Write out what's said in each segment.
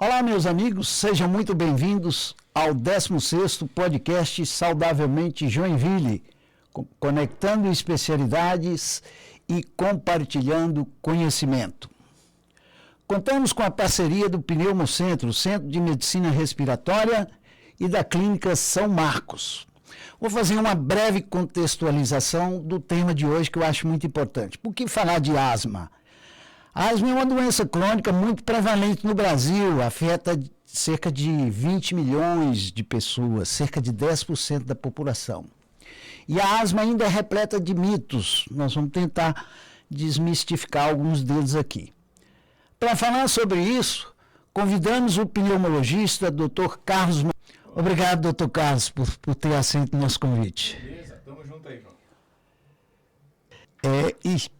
Olá, meus amigos, sejam muito bem-vindos ao 16º podcast Saudavelmente Joinville, conectando especialidades e compartilhando conhecimento. Contamos com a parceria do Pneumocentro, Centro de Medicina Respiratória, e da Clínica São Marcos. Vou fazer uma breve contextualização do tema de hoje que eu acho muito importante. Por que falar de asma? A asma é uma doença crônica muito prevalente no Brasil, afeta cerca de 20 milhões de pessoas, cerca de 10% da população. E a asma ainda é repleta de mitos, nós vamos tentar desmistificar alguns deles aqui. Para falar sobre isso, convidamos o pneumologista, Dr. Carlos. Obrigado, Dr. Carlos, por ter aceito o nosso convite. Beleza, tamo junto aí, João. É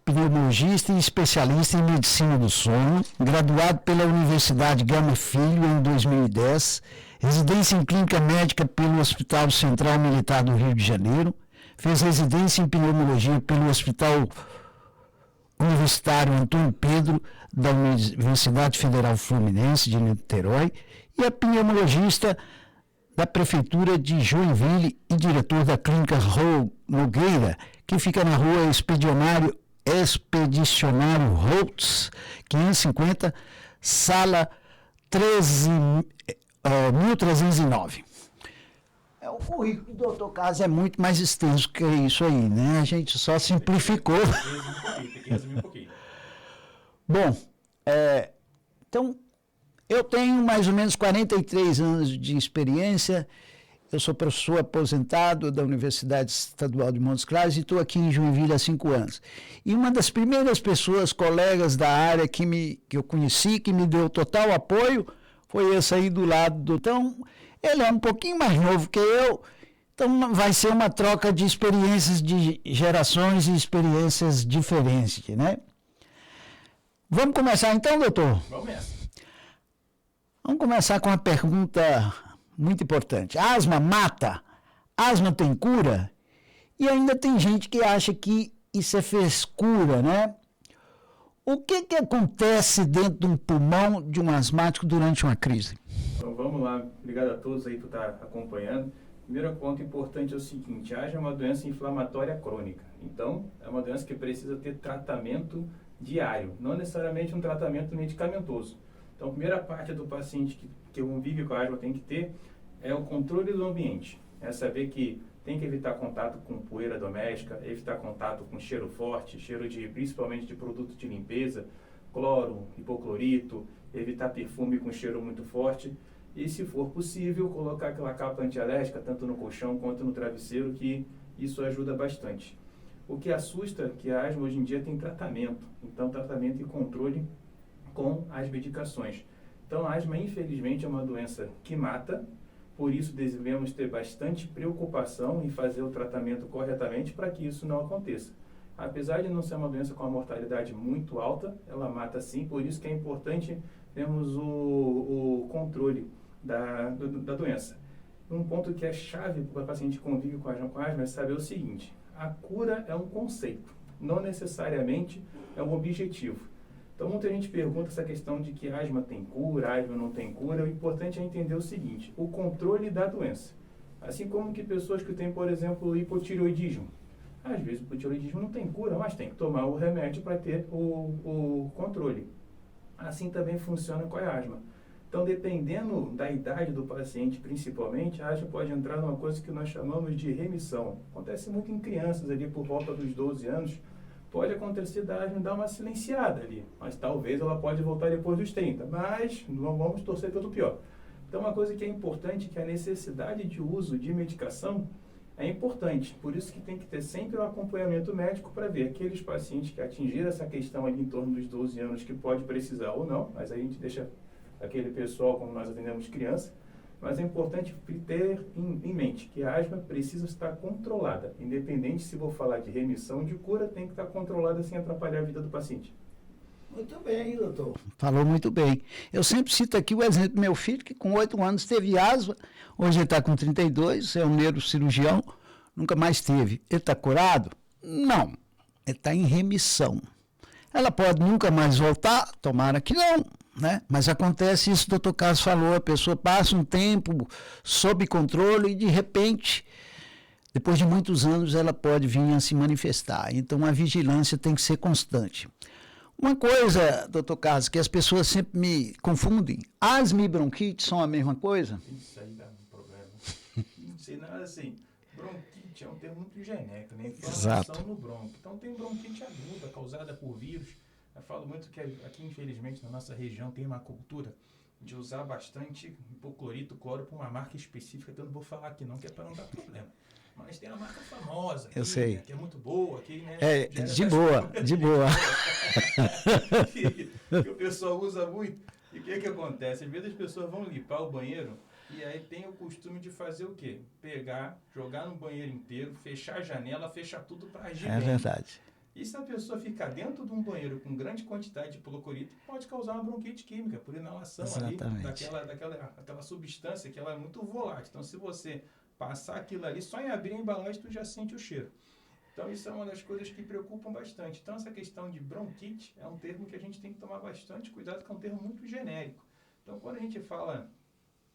pneumologista e especialista em medicina do sono, graduado pela Universidade Gama Filho em 2010, residência em clínica médica pelo Hospital Central Militar do Rio de Janeiro, fez residência em pneumologia pelo Hospital Universitário Antônio Pedro da Universidade Federal Fluminense de Niterói e é pneumologista da Prefeitura de Joinville e diretor da Clínica Rô Nogueira, que fica na rua Expedicionário Holtz, 550, sala 1309. O currículo do Dr. Carlos é muito mais extenso que isso aí, né? A gente só simplificou. Tem que resumir um pouquinho. Bom, então, eu tenho mais ou menos 43 anos de experiência. Eu sou professor aposentado da Universidade Estadual de Montes Claros e estou aqui em Joinville há 5 anos. E uma das primeiras pessoas, colegas da área que eu conheci, que me deu total apoio, foi esse aí do lado do... Então, ele é um pouquinho mais novo que eu, então vai ser uma troca de experiências de gerações e experiências diferentes, né? Vamos começar então, doutor? Vamos nessa. Vamos começar com uma pergunta muito importante. A asma mata? A asma tem cura? E ainda tem gente que acha que isso é frescura, né? O que acontece dentro de um pulmão de um asmático durante uma crise? Então vamos lá, obrigado a todos aí por estar acompanhando. Primeiro ponto importante é o seguinte, a asma é uma doença inflamatória crônica. Então, é uma doença que precisa ter tratamento diário, não necessariamente um tratamento medicamentoso. Então, a primeira parte do paciente que convive com a asma tem que ter é o controle do ambiente. É saber que tem que evitar contato com poeira doméstica, evitar contato com cheiro forte, principalmente de produto de limpeza, cloro, hipoclorito, evitar perfume com cheiro muito forte e, se for possível, colocar aquela capa antialérgica tanto no colchão quanto no travesseiro, que isso ajuda bastante. O que assusta é que a asma hoje em dia tem tratamento, então tratamento e controle com as medicações. Então a asma, infelizmente, é uma doença que mata, por isso devemos ter bastante preocupação em fazer o tratamento corretamente para que isso não aconteça. Apesar de não ser uma doença com uma mortalidade muito alta, ela mata sim, por isso que é importante termos o controle da doença. Um ponto que é chave para o paciente que convive com asma é saber o seguinte: a cura é um conceito, não necessariamente é um objetivo. Então, muita gente pergunta essa questão de que asma tem cura, asma não tem cura. O importante é entender o seguinte: o controle da doença. Assim como que pessoas que têm, por exemplo, hipotireoidismo. Às vezes o hipotireoidismo não tem cura, mas tem que tomar o remédio para ter o controle. Assim também funciona com a asma. Então, dependendo da idade do paciente, principalmente, a asma pode entrar numa coisa que nós chamamos de remissão. Acontece muito em crianças ali por volta dos 12 anos. Pode acontecer da asma dar uma silenciada ali, mas talvez ela pode voltar depois dos 30, mas não vamos torcer pelo pior. Então, uma coisa que é importante é que a necessidade de uso de medicação é importante, por isso que tem que ter sempre um acompanhamento médico para ver aqueles pacientes que atingiram essa questão ali em torno dos 12 anos que pode precisar ou não, mas aí a gente deixa aquele pessoal como nós atendemos criança. Mas é importante ter em mente que a asma precisa estar controlada. Independente se vou falar de remissão ou de cura, tem que estar controlada sem atrapalhar a vida do paciente. Muito bem, doutor. Falou muito bem. Eu sempre cito aqui o exemplo do meu filho, que com 8 anos teve asma, hoje ele está com 32, é um neurocirurgião, nunca mais teve. Ele está curado? Não, ele está em remissão. Ela pode nunca mais voltar, tomara que não, né? Mas acontece isso, o doutor Carlos falou, a pessoa passa um tempo sob controle e de repente, depois de muitos anos, ela pode vir a se manifestar. Então a vigilância tem que ser constante. Uma coisa, doutor Carlos, que as pessoas sempre me confundem, asma e bronquite são a mesma coisa? Isso aí dá um problema. Não sei nada assim. Bronquite é um termo muito genérico, né? Inflamação no bronco. Então tem bronquite aguda, causada por vírus. Eu falo muito que aqui, infelizmente, na nossa região tem uma cultura de usar bastante hipoclorito, cloro para uma marca específica, então eu não vou falar aqui não, que é para não dar problema. Mas tem a marca famosa aqui, eu sei. Né, que é muito boa aqui, né? De boa. que o pessoal usa muito. E o que acontece? Às vezes as pessoas vão limpar o banheiro e aí tem o costume de fazer o quê? Pegar, jogar no banheiro inteiro, fechar a janela, fechar tudo para agir bem. Verdade. E se a pessoa ficar dentro de um banheiro com grande quantidade de hipoclorito, pode causar uma bronquite química, por inalação ali, daquela substância que ela é muito volátil. Então, se você passar aquilo ali, só em abrir a embalagem, tu já sente o cheiro. Então, isso é uma das coisas que preocupam bastante. Então, essa questão de bronquite é um termo que a gente tem que tomar bastante cuidado, que é um termo muito genérico. Então, quando a gente fala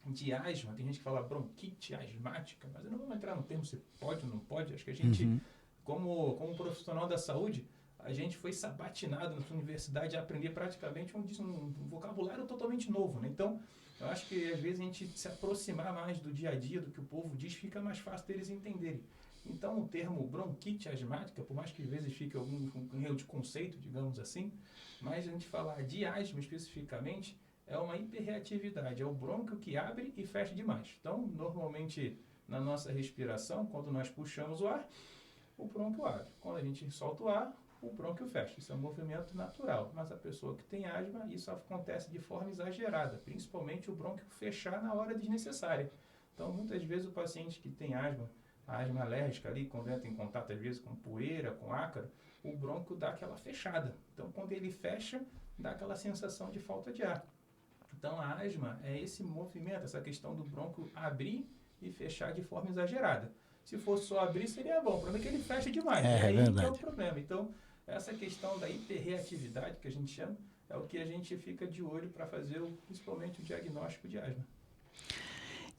de asma, tem gente que fala bronquite asmática, mas eu não vou entrar no termo se pode ou não pode. Acho que a gente, como profissional da saúde, a gente foi sabatinado na sua universidade a aprender praticamente um vocabulário totalmente novo, né? Então, eu acho que às vezes a gente se aproximar mais do dia a dia, do que o povo diz, fica mais fácil deles entenderem. Então, o termo bronquite asmática, por mais que às vezes fique algum erro de conceito, digamos assim, mas a gente falar de asma especificamente, é uma hiperreatividade, é o brônquio que abre e fecha demais. Então, normalmente, na nossa respiração, quando nós puxamos o ar, o brônquio abre. Quando a gente solta o ar, o brônquio fecha. Isso é um movimento natural. Mas a pessoa que tem asma, isso acontece de forma exagerada, principalmente o brônquio fechar na hora desnecessária. Então, muitas vezes o paciente que tem asma, a asma alérgica ali, quando entra em contato às vezes com poeira, com ácaro, o brônquio dá aquela fechada. Então, quando ele fecha, dá aquela sensação de falta de ar. Então, a asma é esse movimento, essa questão do brônquio abrir e fechar de forma exagerada. Se fosse só abrir, seria bom. O problema é que ele fecha demais. É aí verdade. que é o problema. Então, essa questão da hiperreatividade, que a gente chama, é o que a gente fica de olho para fazer, principalmente, o diagnóstico de asma.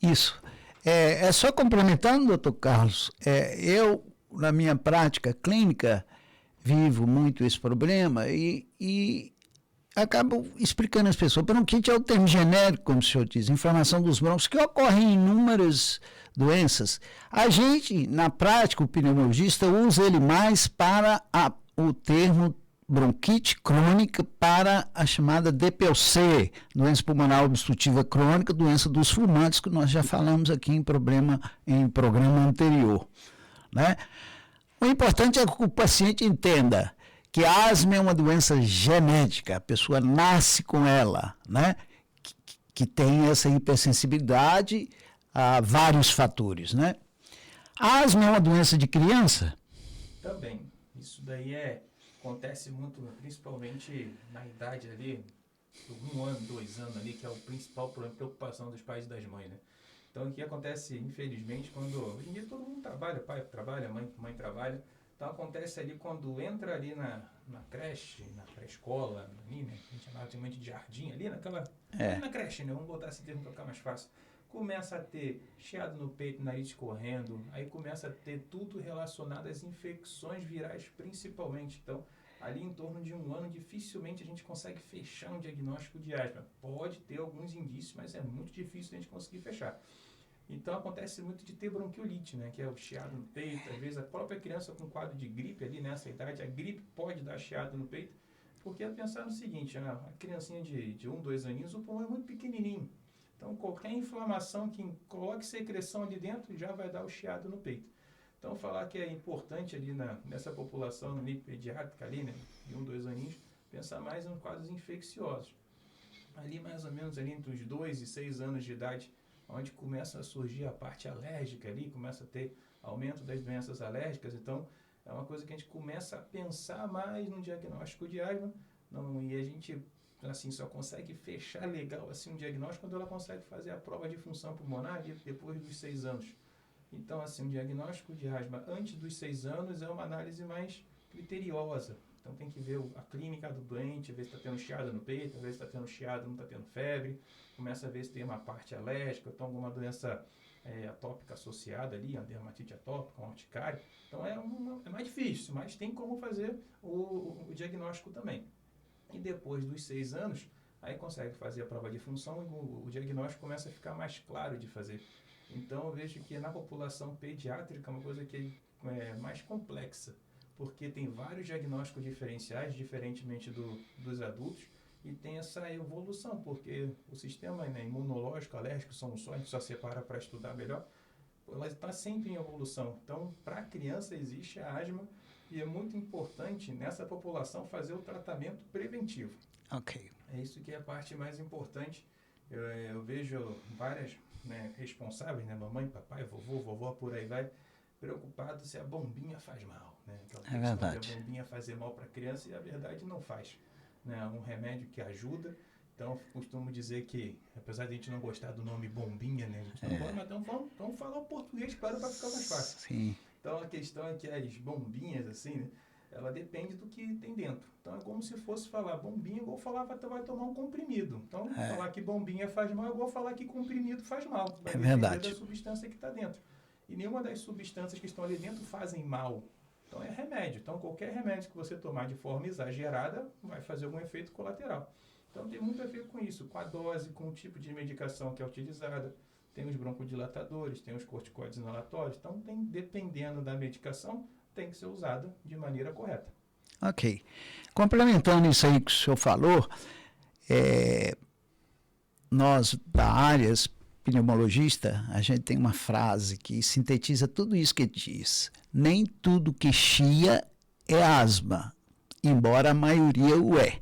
Isso. É só complementando, doutor Carlos, eu, na minha prática clínica, vivo muito esse problema e acabo explicando às pessoas. Bronquite é o termo genérico, como o senhor diz, inflamação dos brônquios, que ocorre em inúmeras doenças. A gente, na prática, o pneumologista usa ele mais para o termo bronquite crônica, para a chamada DPOC, doença pulmonar obstrutiva crônica, doença dos fumantes, que nós já falamos aqui em programa anterior, né? O importante é que o paciente entenda que a asma é uma doença genética, a pessoa nasce com ela, né? Que tem essa hipersensibilidade a vários fatores, né? A asma é uma doença de criança? Também. Isso daí acontece muito, principalmente na idade ali, 1 ano, 2 anos ali, que é o principal preocupação dos pais e das mães, né? Então, o que acontece, infelizmente, quando... Hoje em dia todo mundo trabalha, pai trabalha, mãe trabalha. Então, acontece ali quando entra ali na creche, na pré-escola, ali, né? A gente chamava antigamente de jardim, ali na creche, né? Vamos botar esse termo para ficar mais fácil. Começa a ter chiado no peito, nariz escorrendo, aí começa a ter tudo relacionado às infecções virais, principalmente. Então, ali em torno de 1 ano, dificilmente a gente consegue fechar um diagnóstico de asma. Pode ter alguns indícios, mas é muito difícil a gente conseguir fechar. Então, acontece muito de ter bronquiolite, né? Que é o chiado no peito. Às vezes, a própria criança com quadro de gripe ali nessa idade, a gripe pode dar chiado no peito. Porque é pensar no seguinte, a criancinha de 1, 2 aninhos, o pulmão é muito pequenininho. Então, qualquer inflamação que coloque secreção ali dentro já vai dar o chiado no peito. Então, falar que é importante ali nessa população pediátrica ali, né? De 1, 2 aninhos, pensar mais em quadros infecciosos. Ali, mais ou menos, ali entre os 2 e 6 anos de idade, onde começa a surgir a parte alérgica ali, começa a ter aumento das doenças alérgicas. Então, é uma coisa que a gente começa a pensar mais no diagnóstico de asma, e a gente, assim, só consegue fechar legal, assim, um diagnóstico quando ela consegue fazer a prova de função pulmonar depois dos 6 anos. Então, assim, um diagnóstico de asma antes dos 6 anos é uma análise mais criteriosa. Então tem que ver a clínica do doente, ver se está tendo chiado no peito, ver se está tendo chiado, não está tendo febre, começa a ver se tem uma parte alérgica, ou tem alguma doença atópica associada ali, uma dermatite atópica, uma urticária. Então é mais difícil, mas tem como fazer o diagnóstico também. E depois dos 6 anos, aí consegue fazer a prova de função e o diagnóstico começa a ficar mais claro de fazer. Então eu vejo que na população pediátrica é uma coisa que é mais complexa, porque tem vários diagnósticos diferenciais, diferentemente dos adultos, e tem essa evolução, porque o sistema imunológico, alérgico, a gente só separa para estudar melhor, ela está sempre em evolução. Então, para a criança existe a asma e é muito importante nessa população fazer o tratamento preventivo. Ok. É isso que é a parte mais importante. Eu vejo várias responsáveis, mamãe, papai, vovó, por aí vai, preocupado se a bombinha faz mal. É verdade. A bombinha fazer mal para a criança e a verdade não faz. Um remédio que ajuda. Então, costumo dizer que, apesar de a gente não gostar do nome bombinha, a gente não gosta, mas vamos falar o português, claro, para ficar mais fácil. Sim. Então, a questão é que as bombinhas, assim, ela depende do que tem dentro. Então, é como se fosse falar bombinha, igual falar vai tomar um comprimido. Então, falar que bombinha faz mal, é igual falar que comprimido faz mal. Vai depender da substância que está dentro. E nenhuma das substâncias que estão ali dentro fazem mal. Então, é remédio. Então, qualquer remédio que você tomar de forma exagerada vai fazer algum efeito colateral. Então, tem muito a ver com isso, com a dose, com o tipo de medicação que é utilizada. Tem os broncodilatadores, tem os corticoides inalatórios. Então, dependendo da medicação, tem que ser usada de maneira correta. Ok. Complementando isso aí que o senhor falou, nós da áreas pneumologista, a gente tem uma frase que sintetiza tudo isso que diz. Nem tudo que chia é asma, embora a maioria o é.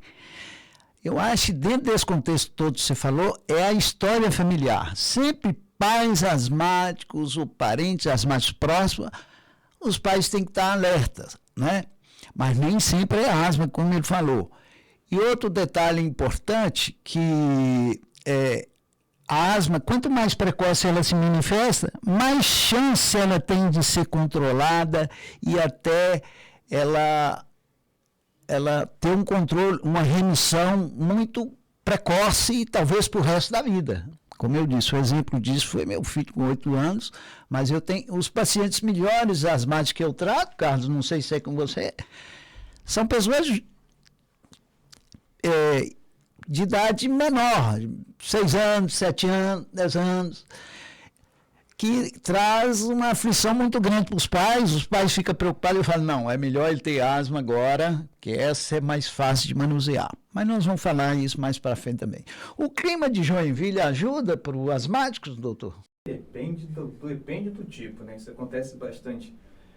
Eu acho que dentro desse contexto todo que você falou, é a história familiar. Sempre pais asmáticos ou parentes asmáticos próximos, os pais têm que estar alertas, né? Mas nem sempre é asma, como ele falou. E outro detalhe importante, que a asma, quanto mais precoce ela se manifesta, mais chance ela tem de ser controlada e até ela ter um controle, uma remissão muito precoce e talvez para o resto da vida. Como eu disse, o exemplo disso foi meu filho com 8 anos, mas eu tenho os pacientes melhores asmáticos que eu trato, Carlos, não sei se é com você, são pessoas de idade menor, 6 anos, 7 anos, 10 anos, que traz uma aflição muito grande para os pais ficam preocupados e falam, não, é melhor ele ter asma agora, que essa é mais fácil de manusear. Mas nós vamos falar isso mais para frente também. O clima de Joinville ajuda para os asmáticos, doutor? Depende do tipo, Isso acontece bastante.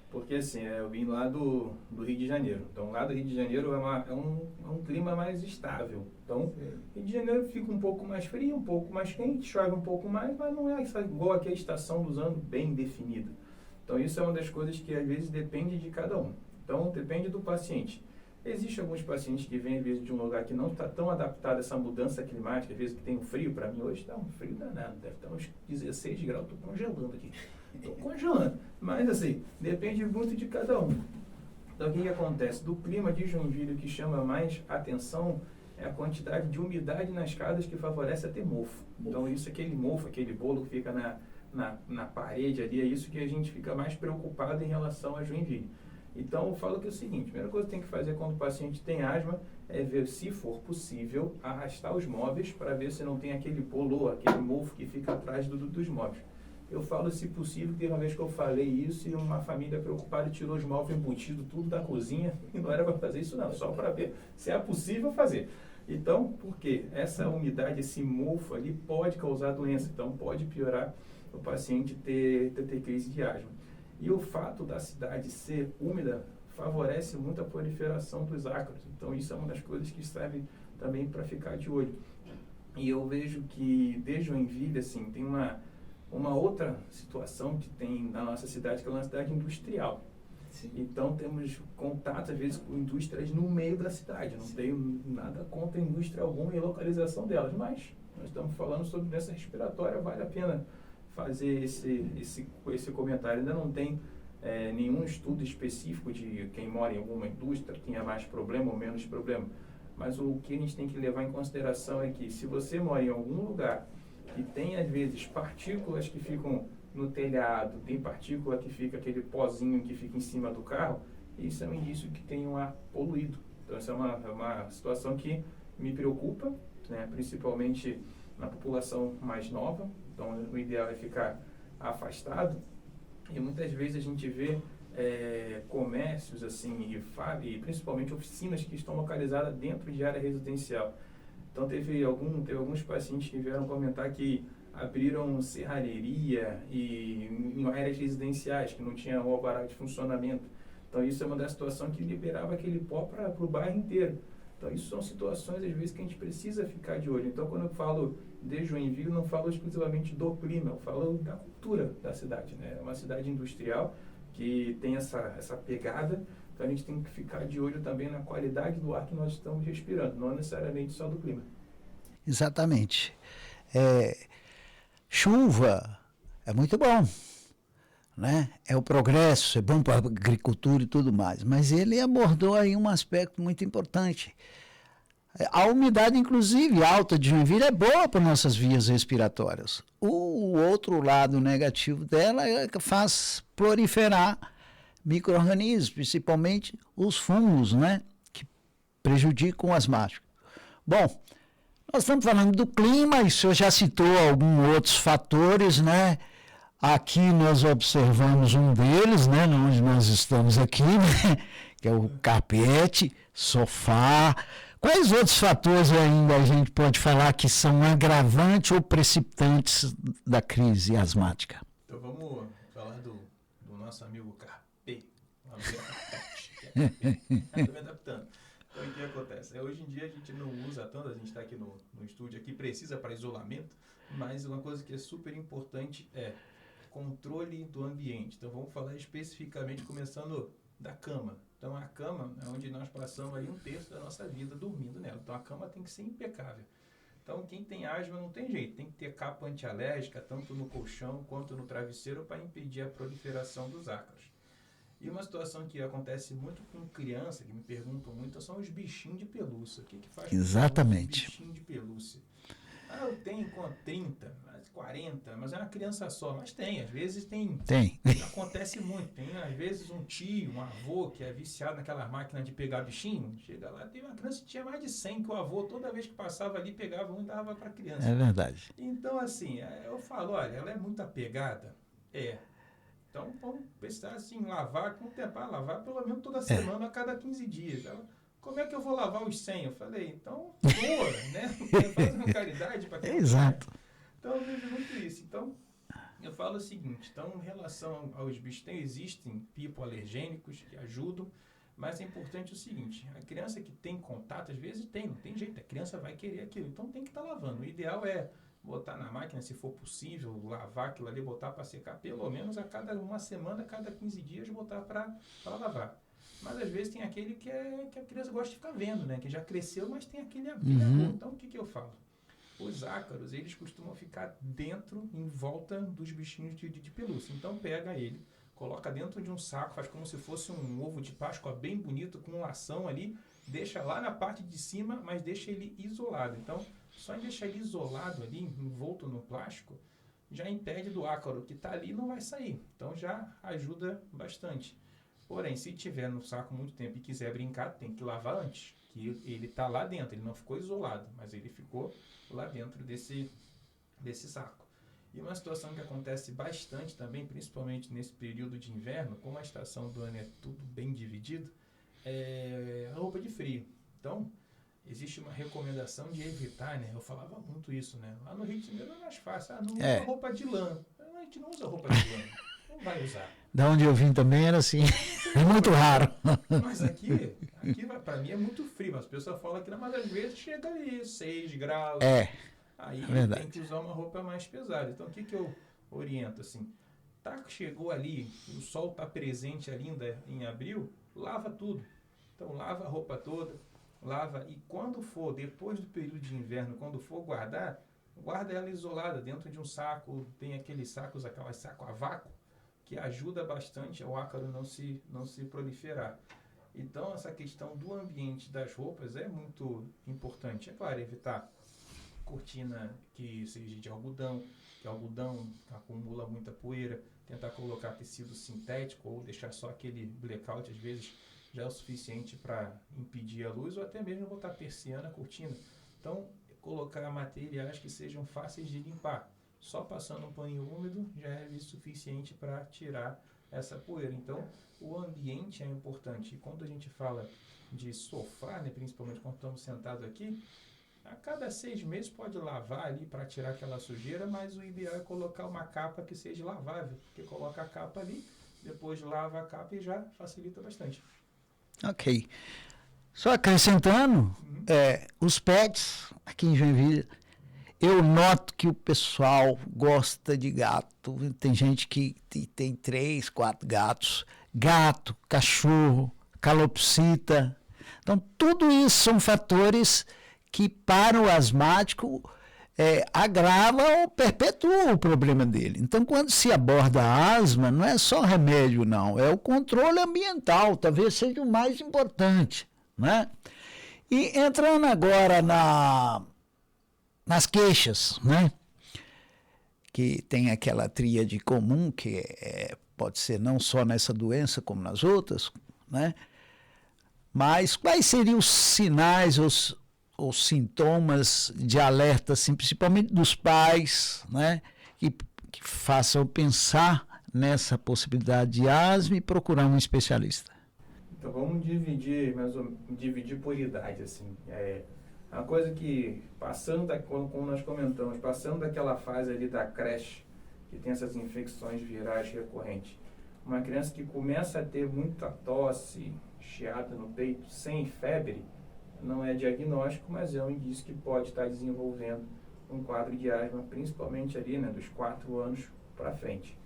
Porque assim, eu vim lá do Rio de Janeiro. Então, lá do Rio de Janeiro é um clima mais estável. Então, Rio de Janeiro fica um pouco mais frio, um pouco mais quente, chove um pouco mais, mas não é igual aqui a estação do ano bem definida. Então, isso é uma das coisas que às vezes depende de cada um. Então, depende do paciente. Existem alguns pacientes que vêm, às vezes, de um lugar que não está tão adaptado a essa mudança climática, às vezes que tem um frio, para mim hoje está um frio danado, deve estar uns 16 graus, estou congelando aqui. Estou congelando. Mas assim, depende muito de cada um. Então o que acontece? Do clima de Joinville, o que chama mais atenção é a quantidade de umidade nas casas que favorece a ter mofo. Então isso, aquele mofo, aquele bolo que fica na parede ali, é isso que a gente fica mais preocupado em relação a Joinville. Então eu falo que é o seguinte, a primeira coisa que tem que fazer quando o paciente tem asma é ver, se for possível, arrastar os móveis para ver se não tem aquele bolo, aquele mofo que fica atrás dos móveis. Eu falo, se possível, teve uma vez que eu falei isso e uma família preocupada tirou os móveis embutidos, tudo da cozinha, e não era para fazer isso não, só para ver se é possível fazer. Então, por quê? Essa umidade, esse mofo ali pode causar doença, então pode piorar o paciente ter crise de asma. E o fato da cidade ser úmida favorece muito a proliferação dos ácaros, então isso é uma das coisas que serve também para ficar de olho. E eu vejo que desde Joinville, assim, tem uma outra situação que tem na nossa cidade, que é uma cidade industrial. Sim. Então, temos contato, às vezes, com indústrias no meio da cidade. Não tenho nada contra a indústria alguma e a localização delas, mas nós estamos falando sobre doença respiratória, vale a pena fazer esse comentário. Ainda não tem nenhum estudo específico de quem mora em alguma indústria tenha mais problema ou menos problema. Mas o que a gente tem que levar em consideração é que se você mora em algum lugar que tem, às vezes, partículas que ficam no telhado, tem partícula que fica aquele pozinho que fica em cima do carro, isso é um indício que tem um ar poluído. Então, essa é uma situação que me preocupa, né, principalmente na população mais nova. Então, o ideal é ficar afastado. E muitas vezes a gente vê comércios assim, e principalmente oficinas que estão localizadas dentro de área residencial. Então, teve alguns pacientes que vieram comentar que abriram serralheria em áreas residenciais, que não tinha o alvará de funcionamento. Então, isso é uma das situações que liberava aquele pó para o bairro inteiro. Então, isso são situações, às vezes, que a gente precisa ficar de olho. Então, quando eu falo de Joinville, não falo exclusivamente do clima, eu falo da cultura da cidade, né? É uma cidade industrial que tem essa pegada, então a gente tem que ficar de olho também na qualidade do ar que nós estamos respirando, não necessariamente só do clima. Exatamente. Chuva é muito bom, né? É o progresso, é bom para a agricultura e tudo mais, mas ele abordou aí um aspecto muito importante. A umidade, inclusive, alta de Joinville é boa para nossas vias respiratórias. O outro lado negativo dela é que faz proliferar micro-organismos, principalmente os fungos, né? Que prejudicam as asmáticos. Bom, nós estamos falando do clima, e o senhor já citou alguns outros fatores, né? Aqui nós observamos um deles, né? Onde nós estamos aqui, né? Que é o carpete, sofá. Quais outros fatores ainda a gente pode falar que são agravantes ou precipitantes da crise asmática? Então vamos falar do nosso amigo carpete. Estou me adaptando. Então o que acontece? Hoje em dia a gente não usa tanto, a gente está aqui no estúdio, aqui precisa para isolamento, mas uma coisa que é super importante é controle do ambiente. Então vamos falar especificamente começando da cama. Então a cama é onde nós passamos aí 1/3 da nossa vida dormindo nela. Então a cama tem que ser impecável. Então quem tem asma não tem jeito, tem que ter capa antialérgica tanto no colchão quanto no travesseiro para impedir a proliferação dos ácaros. E uma situação que acontece muito com criança, que me perguntam muito, são os bichinhos de pelúcia. O que faz Exatamente. com os bichinhos de pelúcia? Eu tenho com 30, 40, mas é uma criança só. Mas tem, às vezes tem. Acontece muito. Tem, às vezes, um tio, um avô que é viciado naquela máquina de pegar bichinho. Chega lá, tem uma criança que tinha mais de 100, que o avô, toda vez que passava ali, pegava um e dava para a criança. É verdade. Então, assim, eu falo, olha, ela é muito apegada? Então, vamos precisar, assim, lavar, contemplar, lavar pelo menos toda semana, a cada 15 dias. Ela, como é que eu vou lavar os 100? Eu falei, então, doa, né? Faz uma caridade para quem Exato. Então, eu vejo muito isso. Então, eu falo o seguinte, então, em relação aos bichos, existem hipoalergênicos que ajudam, mas é importante o seguinte, a criança que tem contato, às vezes não tem jeito, a criança vai querer aquilo, então tem que estar lavando. O ideal é botar na máquina, se for possível, lavar aquilo ali, botar para secar, pelo menos a cada uma semana, a cada 15 dias, botar para lavar. Mas às vezes tem aquele que a criança gosta de ficar vendo, né? Que já cresceu, mas tem aquele amor. Então o que eu falo? Os ácaros, eles costumam ficar dentro, em volta dos bichinhos de pelúcia. Então pega ele, coloca dentro de um saco, faz como se fosse um ovo de Páscoa bem bonito, com lação ali, deixa lá na parte de cima, mas deixa ele isolado. Então, só em deixar ele isolado ali, envolto no plástico, já impede do ácaro que está ali não vai sair. Então já ajuda bastante. Porém, se tiver no saco muito tempo e quiser brincar, tem que lavar antes, que ele está lá dentro, ele não ficou isolado, mas ele ficou lá dentro desse saco. E uma situação que acontece bastante também, principalmente nesse período de inverno, como a estação do ano é tudo bem dividido, é a roupa de frio. Então, existe uma recomendação de evitar, né? Eu falava muito isso, né? Lá no Rio de Janeiro é mais fácil, não usa roupa de lã. A gente não usa roupa de lã, não vai usar. Da onde eu vim também era assim, é muito raro. Mas aqui para mim é muito frio, as pessoas falam que não, mas às vezes chega ali 6 graus. Aí tem que usar uma roupa mais pesada. Então o que eu oriento assim? Chegou ali, o sol está presente ainda em abril, lava tudo. Então lava a roupa toda, lava e quando for, depois do período de inverno, quando for guarda ela isolada dentro de um saco, tem aqueles sacos, aquelas saco a vácuo, que ajuda bastante ao ácaro não se proliferar. Então, essa questão do ambiente das roupas é muito importante. É claro, evitar cortina que seja de algodão, que algodão acumula muita poeira, tentar colocar tecido sintético ou deixar só aquele blackout, às vezes já é o suficiente para impedir a luz, ou até mesmo botar persiana, cortina. Então, colocar materiais que sejam fáceis de limpar. Só passando um paninho úmido já é suficiente para tirar essa poeira. Então, o ambiente é importante. E quando a gente fala de sofá, né, principalmente quando estamos sentados aqui, a cada 6 meses pode lavar ali para tirar aquela sujeira, mas o ideal é colocar uma capa que seja lavável, porque coloca a capa ali, depois lava a capa e já facilita bastante. Ok. Só acrescentando, os pets aqui em Joinville, eu noto que o pessoal gosta de gato. Tem gente que tem 3, 4 gatos. Gato, cachorro, calopsita. Então, tudo isso são fatores que para o asmático agrava ou perpetua o problema dele. Então, quando se aborda a asma, não é só remédio, não. É o controle ambiental, talvez seja o mais importante, né? E entrando agora nas queixas, né? Que tem aquela tríade comum, que pode ser não só nessa doença como nas outras, né? Mas quais seriam os sinais, os sintomas de alerta, assim, principalmente dos pais, né? Que façam pensar nessa possibilidade de asma e procurar um especialista? Então vamos dividir por idade, assim. Uma coisa que, como nós comentamos, passando daquela fase ali da creche, que tem essas infecções virais recorrentes, uma criança que começa a ter muita tosse, chiada no peito, sem febre, não é diagnóstico, mas é um indício que pode estar desenvolvendo um quadro de asma, principalmente ali, né, dos 4 anos para frente.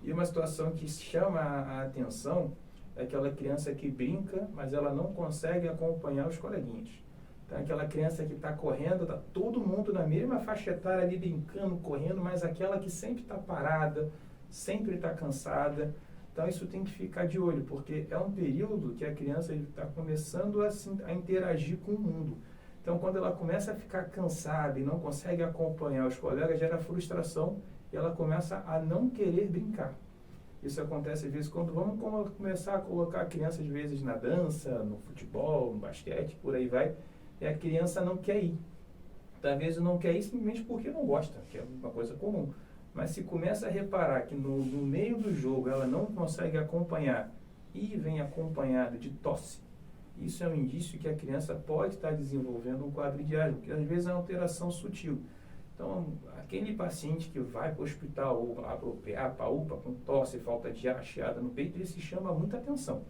E uma situação que chama a atenção é aquela criança que brinca, mas ela não consegue acompanhar os coleguinhas. Então, aquela criança que está correndo, está todo mundo na mesma faixa etária ali brincando, correndo, mas aquela que sempre está parada, sempre está cansada. Então, isso tem que ficar de olho, porque é um período que a criança está começando a interagir com o mundo. Então, quando ela começa a ficar cansada e não consegue acompanhar os colegas, gera frustração e ela começa a não querer brincar. Isso acontece às vezes quando vamos começar a colocar a criança às vezes na dança, no futebol, no basquete, por aí vai, e a criança não quer ir. Então, às vezes não quer ir simplesmente porque não gosta, que é uma coisa comum. Mas se começa a reparar que no meio do jogo ela não consegue acompanhar e vem acompanhada de tosse, isso é um indício que a criança pode estar desenvolvendo um quadro de asma, porque às vezes é uma alteração sutil. Então, aquele paciente que vai para o hospital ou lá para o PA, para a UPA, com tosse, falta de ar, chiada no peito, ele se chama muita atenção,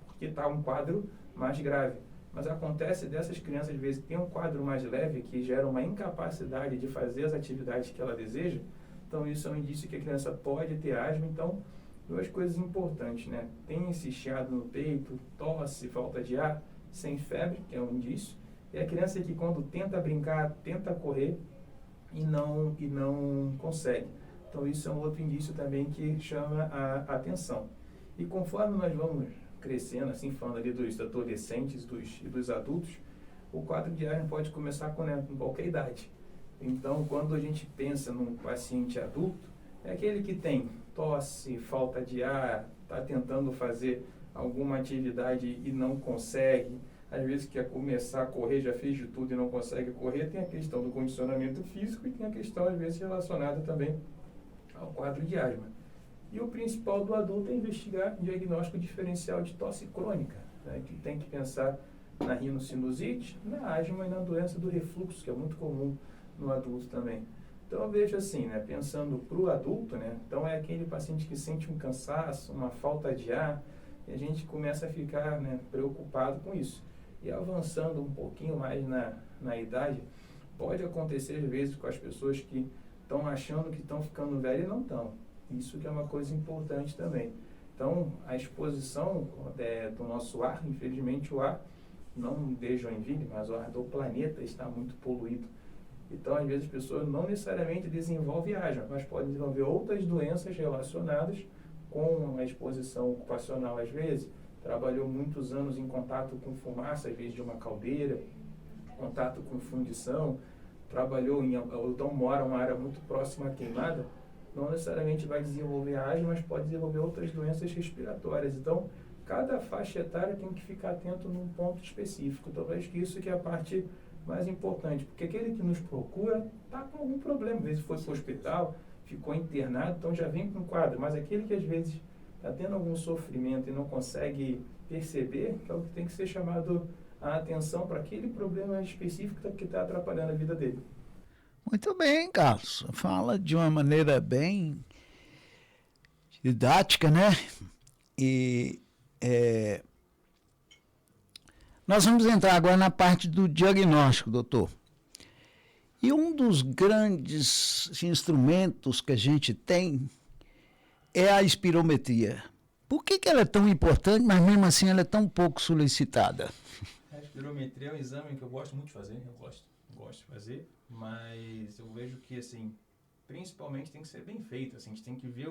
porque está um quadro mais grave. Mas acontece dessas crianças, às vezes, tem um quadro mais leve, que gera uma incapacidade de fazer as atividades que ela deseja. Então, isso é um indício que a criança pode ter asma. Então, 2 coisas importantes, né? Tem esse chiado no peito, tosse, falta de ar, sem febre, que é um indício. E a criança que, quando tenta brincar, tenta correr e não consegue. Então, isso é um outro indício também que chama a atenção. E conforme nós vamos crescendo, assim, falando ali dos adolescentes e dos adultos, o quadro de asma pode começar com qualquer idade. Então, quando a gente pensa num paciente adulto, é aquele que tem tosse, falta de ar, está tentando fazer alguma atividade e não consegue, às vezes quer começar a correr, já fez de tudo e não consegue correr. Tem a questão do condicionamento físico e tem a questão, às vezes, relacionada também ao quadro de asma. E o principal do adulto é investigar o diagnóstico diferencial de tosse crônica, né, que tem que pensar na rinocinusite, na asma e na doença do refluxo, que é muito comum no adulto também. Então, eu vejo assim, né, pensando para o adulto, né, então é aquele paciente que sente um cansaço, uma falta de ar, e a gente começa a ficar, né, preocupado com isso. E avançando um pouquinho mais na idade, pode acontecer às vezes com as pessoas que estão achando que estão ficando velhas e não estão. Isso que é uma coisa importante também. Então, a exposição do nosso ar, infelizmente o ar, não de Joinville, mas o ar do planeta está muito poluído. Então, às vezes, as pessoas não necessariamente desenvolvem asma, mas podem desenvolver outras doenças relacionadas com a exposição ocupacional às vezes, trabalhou muitos anos em contato com fumaça, às vezes de uma caldeira, contato com fundição, trabalhou ou então mora uma área muito próxima à queimada, não necessariamente vai desenvolver a asma, mas pode desenvolver outras doenças respiratórias. Então, cada faixa etária tem que ficar atento num ponto específico. Talvez que isso que é a parte mais importante, porque aquele que nos procura está com algum problema, às vezes foi para o hospital, ficou internado, então já vem com um quadro, mas aquele que às vezes está tendo algum sofrimento e não consegue perceber, que é o que tem que ser chamado a atenção para aquele problema específico que está atrapalhando a vida dele. Muito bem, Carlos. Fala de uma maneira bem didática, né? E nós vamos entrar agora na parte do diagnóstico, doutor. E um dos grandes instrumentos que a gente tem é a espirometria. Por que ela é tão importante, mas mesmo assim ela é tão pouco solicitada? A espirometria é um exame que eu gosto muito de fazer, eu gosto de fazer, mas eu vejo que, assim, principalmente tem que ser bem feito, assim, a gente tem que ver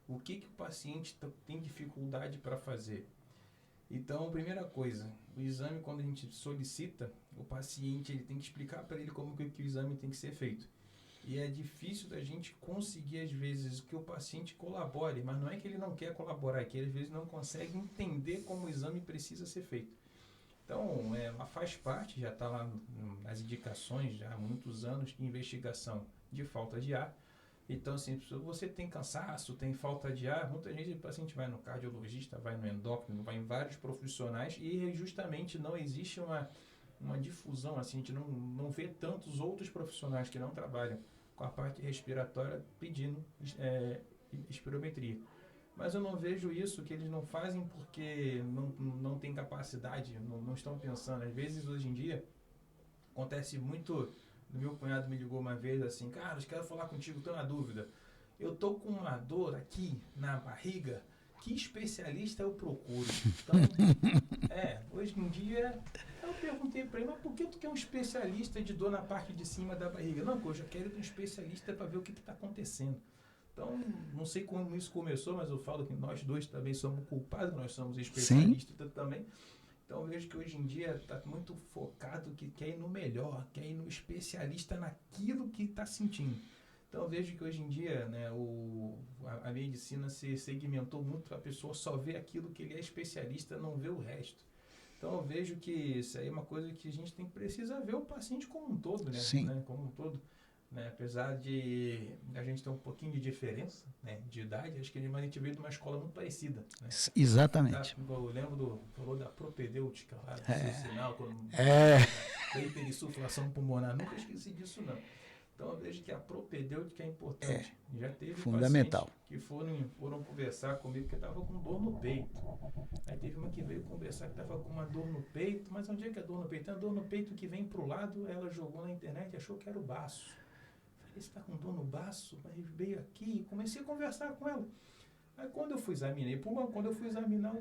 o que o paciente tem dificuldade para fazer. Então, primeira coisa, o exame, quando a gente solicita, o paciente ele tem que explicar para ele como que o exame tem que ser feito. E é difícil da gente conseguir, às vezes, que o paciente colabore, mas não é que ele não quer colaborar, é que ele, às vezes, não consegue entender como o exame precisa ser feito. Então, faz parte, já está lá nas indicações, já há muitos anos, de investigação de falta de ar. Então, assim, se você tem cansaço, tem falta de ar, muita gente, o paciente vai no cardiologista, vai no endócrino, vai em vários profissionais e justamente não existe uma difusão, assim, a gente não vê tantos outros profissionais que não trabalham com a parte respiratória pedindo espirometria. Mas eu não vejo isso, que eles não fazem porque não têm capacidade, não estão pensando. Às vezes, hoje em dia, acontece muito. Meu cunhado me ligou uma vez assim, Carlos, quero falar contigo, estou na dúvida. Eu estou com uma dor aqui na barriga, que especialista eu procuro? Então, hoje em dia, eu perguntei para ele, mas por que tu quer um especialista de dor na parte de cima da barriga? Não, eu já quero um especialista para ver o que está acontecendo. Então, não sei como isso começou, mas eu falo que nós dois também somos culpados, nós somos especialistas também. Então, eu vejo que hoje em dia está muito focado que quer ir no melhor, quer ir no especialista naquilo que está sentindo. Então, eu vejo que hoje em dia, né, a medicina se segmentou muito para a pessoa só ver aquilo que ele é especialista, não ver o resto. Então, eu vejo que isso aí é uma coisa que a gente precisa ver o paciente como um todo, né? Sim. Né, como um todo. Né, apesar de a gente ter um pouquinho de diferença, né, de idade, acho que a gente veio de uma escola muito parecida. Né? Exatamente. Eu lembro falou da propedêutica lá, do sinal, quando da hiperinsuflação pulmonar, nunca esqueci disso não. Então eu vejo que a propedêutica é importante. Já teve fundamental. Pacientes que foram conversar comigo que estava com dor no peito. Aí teve uma que veio conversar que estava com uma dor no peito, mas onde é que é a dor no peito? É a dor no peito que vem para o lado, ela jogou na internet e achou que era o baço. Você está com dor no baço? Mas veio aqui e comecei a conversar com ela. Aí quando eu fui examinar